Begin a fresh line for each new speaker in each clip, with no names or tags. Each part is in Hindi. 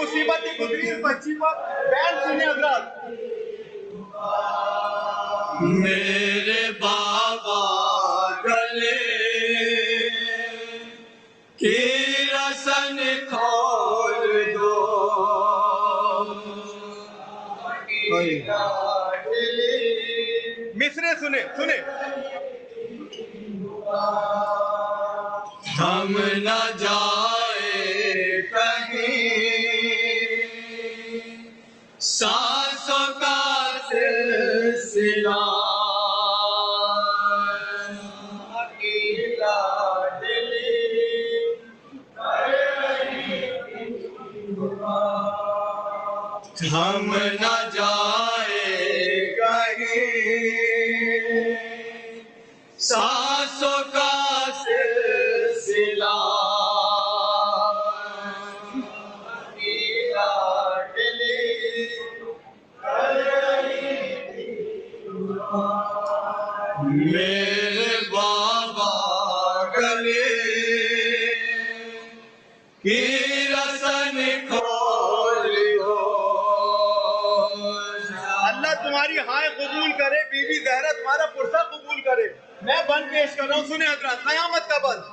मुसीबत ही गुजरी इस बच्ची पर। बैंड सुने हजरात।
मेरे बाबा गले की रसन खोल दो,
मिसरे सुने सुने।
हम न जाए कहीं सांसों का सिलसिला, हम न जाए कहीं सांसों का सिलसिला, मेरे बाबा गले की रसन खोल दो।
अल्लाह तुम्हारी हाय कबूल करे, बीबी ज़हरा तुम्हारा पुरसा कबूल करे। मैं बंद पेश कर रहा हूँ, सुने हजरात। कयामत का बंद।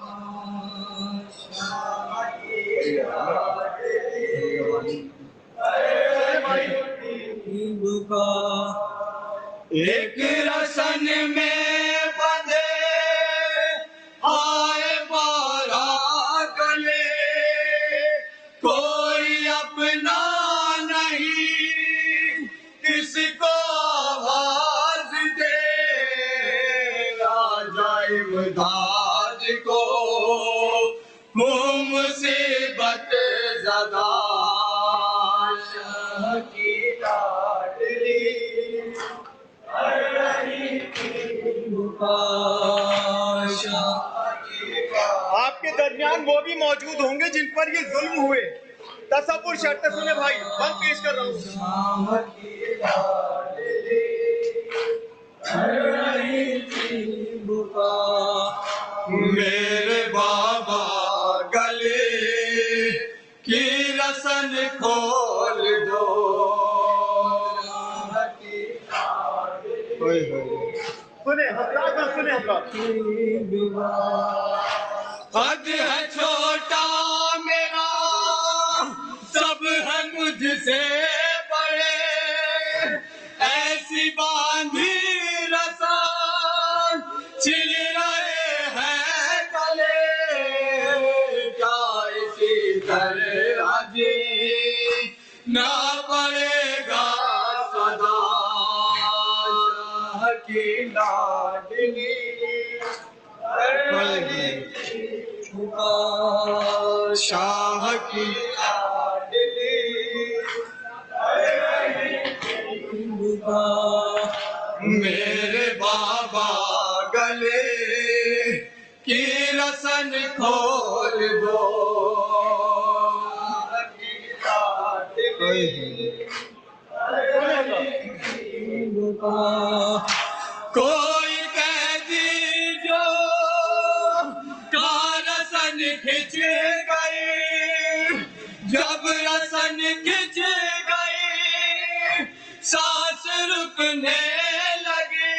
एक रसन में बंधे आए बारा गले, कोई अपना नहीं किसको आवाज दे, राजाए मुदाद को मुसीबत ज़दा की लाडली
आपके दरमियान वो भी मौजूद होंगे जिन पर ये जुल्म हुए। तसव्वुर शर्त सुने भाई, बंद पेश कर रहा हूँ।
मेरे बाबा गले की रसन खोल दो,
सुने हजरात, सुने हजरात।
हद है छोटा मेरा, सब है मुझसे बड़े, ऐसी बांधी रसान छिल रहे हैं गले, क्या इसी तरह जी ना पड़ेगा सदा की लाडली, शाह की लाडली, मेरे बाबा गले की रसन खोल दो, कोई कैदी जो का रसन खिंच गई, जब रसन खिंच गई सांस रुकने लगी,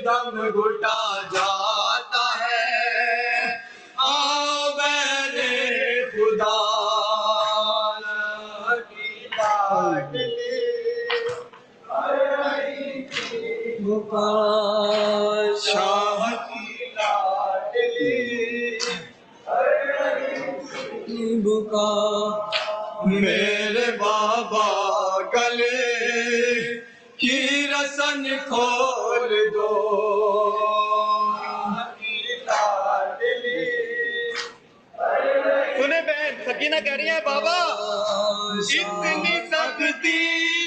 दम घुटा जाता है आओ मेरे खुदा की लाडली, शाह की लाडली, मेरे बाबा गले की रसन खोल दो,
सुने बहन, सकीना कह रही है बाबा
इतनी सख्ती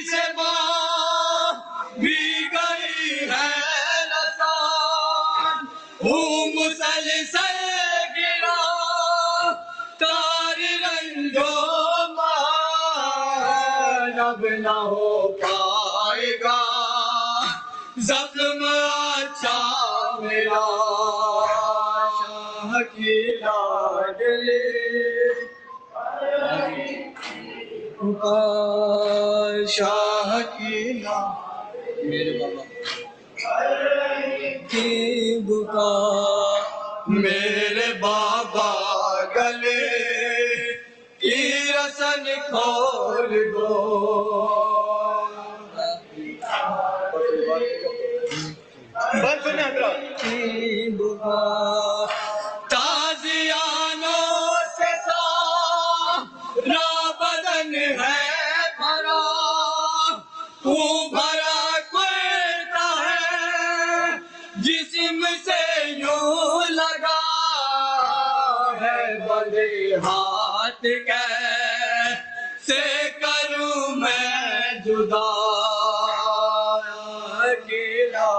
से भी गई है रसान, मुसलसल गिरा तार रंजो मान, अब न हो पाएगा जख्म अच्छा मेरा, शाह की लाडली, शाह की ना मेरे बाबा की बुका मेरे बाबा गले की रसन खोल दो
बंद सुने हजरत।
की बुका ताजियानों से सारा बदन है भरा तू भरा करता है जिस्म से यूं लगा है बड़े हाथ कैसे करूं मैं जुदा अकेला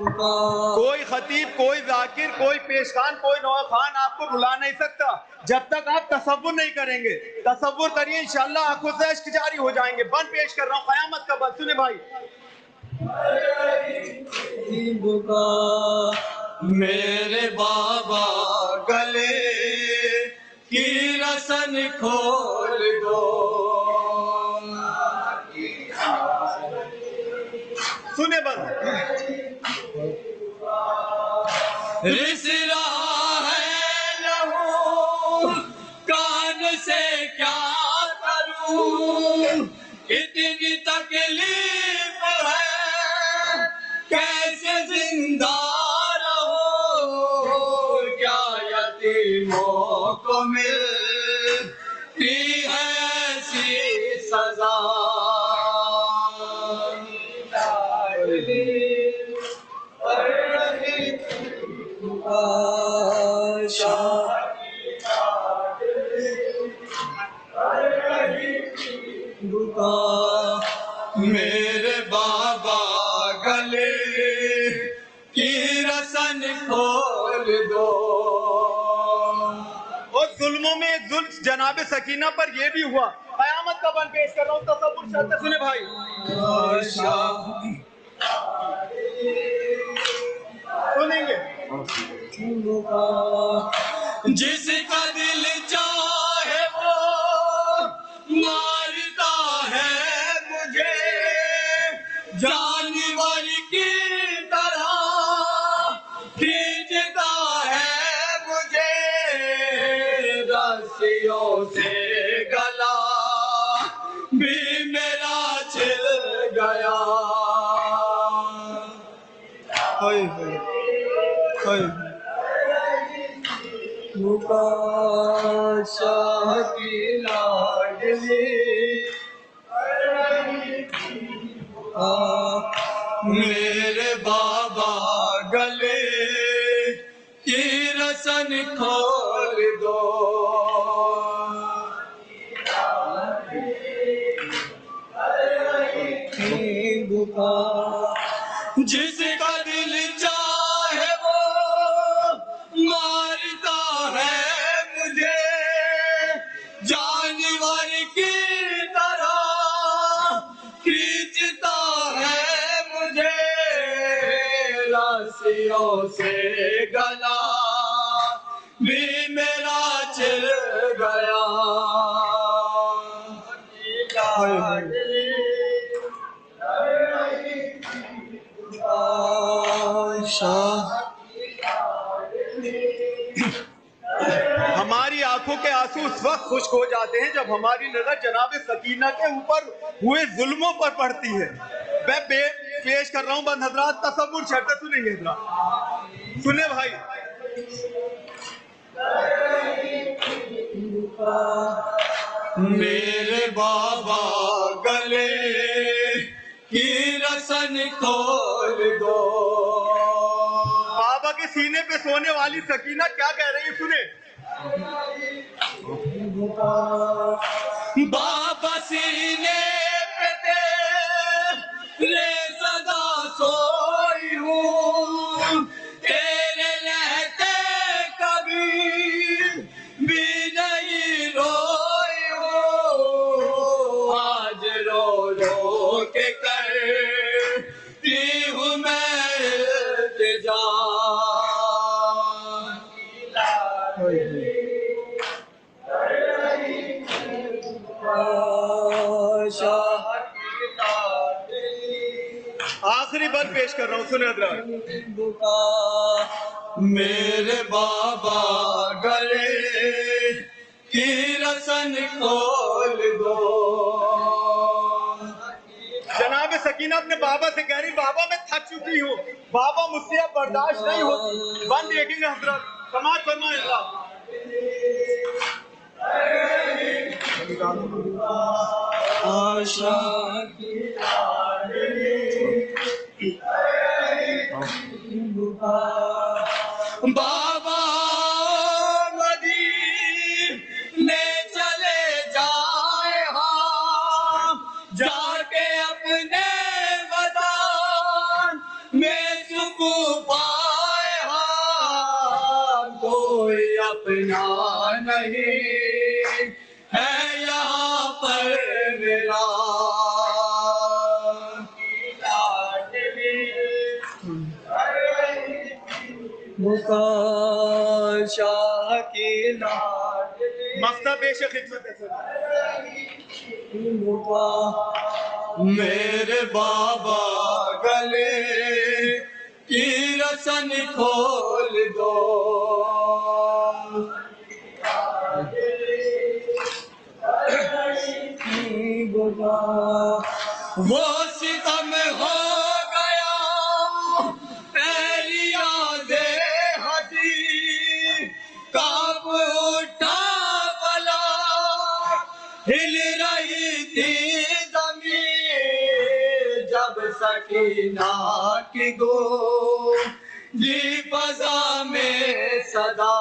कोई खतीब, कोई जाकिर, कोई पेशखान, कोई नौआ खान आपको रुला नहीं सकता जब तक आप तसव्वुर नहीं करेंगे। तसव्वुर करिए, इंशाल्लाह आंखों से अश्क जारी हो जाएंगे। बंद पेश कर रहा हूँ कयामत का बंद। सुने भाई।
मेरे बाबा गले की रसन खोल दो
सुने बंद।
रिस रहा है लहू कान से क्या करूं इतनी तकलीफ है कैसे जिंदा रहो क्या यतीमों को मिलती है ऐसी सजा मेरे बाबा गले की रसन खोल दो
और जुल्मों में जुल्म जनाब सकीना पर यह भी हुआ। कयामत का बंद पेश कर रहा हूँ। तसव्वुर शर्त सुने भाई। सुनेंगे।
जिसका दिल चाहे वो मारता है मुझे जानवर की तरह खींचता है मुझे रस्सियों से गला भी मेरा छिल गया शाह की लाडली मेरे बाबा गले की रसन खोल दो जिसका दिल चाहे वो मारता है मुझे जानवर की तरह खींचता है मुझे रस्सियों से गला भी मेरा छिल गया
हमारी आंखों के आंसू उस वक्त खुश्क हो जाते हैं जब हमारी नजर जनाब सकीना के ऊपर हुए जुल्मों पर पड़ती है। मैं पेश कर रहा हूं बंद हजरात। तसव्वुर शर्त सुनेंगे हजरात। सुने भाई।
मेरे बाबा गले की रसन खोल दो
बाबा के सीने पे सोने वाली सकीना क्या कह रही है सुने।
बाबा सीने पे तेरे सदा सोई हूँ तेरे रहते कभी भी नहीं रोई हूँ आज रो रो के करती हूँ मैं इल्तिजा
पेश कर रहा हूँ, सुने हजरात।
मेरे बाबा गले की रसन खोल दो।
जनाब सकीना अपने बाबा से कह रही, बाबा मैं थक चुकी हूँ, बाबा मुझसे अब बर्दाश्त नहीं होती। बंद देखेंगे हजरत, समाज फरमाए अल्लाह।
आशा बाबा मदीने चले जाए हाँ, जाके अपने वतन में सुकून पाए हाँ। कोई अपना नहीं है यहाँ पर मेरा। शाह की
मफ्ता पेश खिदमत है।
मेरे बाबा गले की रसन खोल दो। वो सितम हो गया पहली यादे हसी, कांप उठा बला हिल रही थी जमीन, जब सकीना की गूंजी फजा में सदा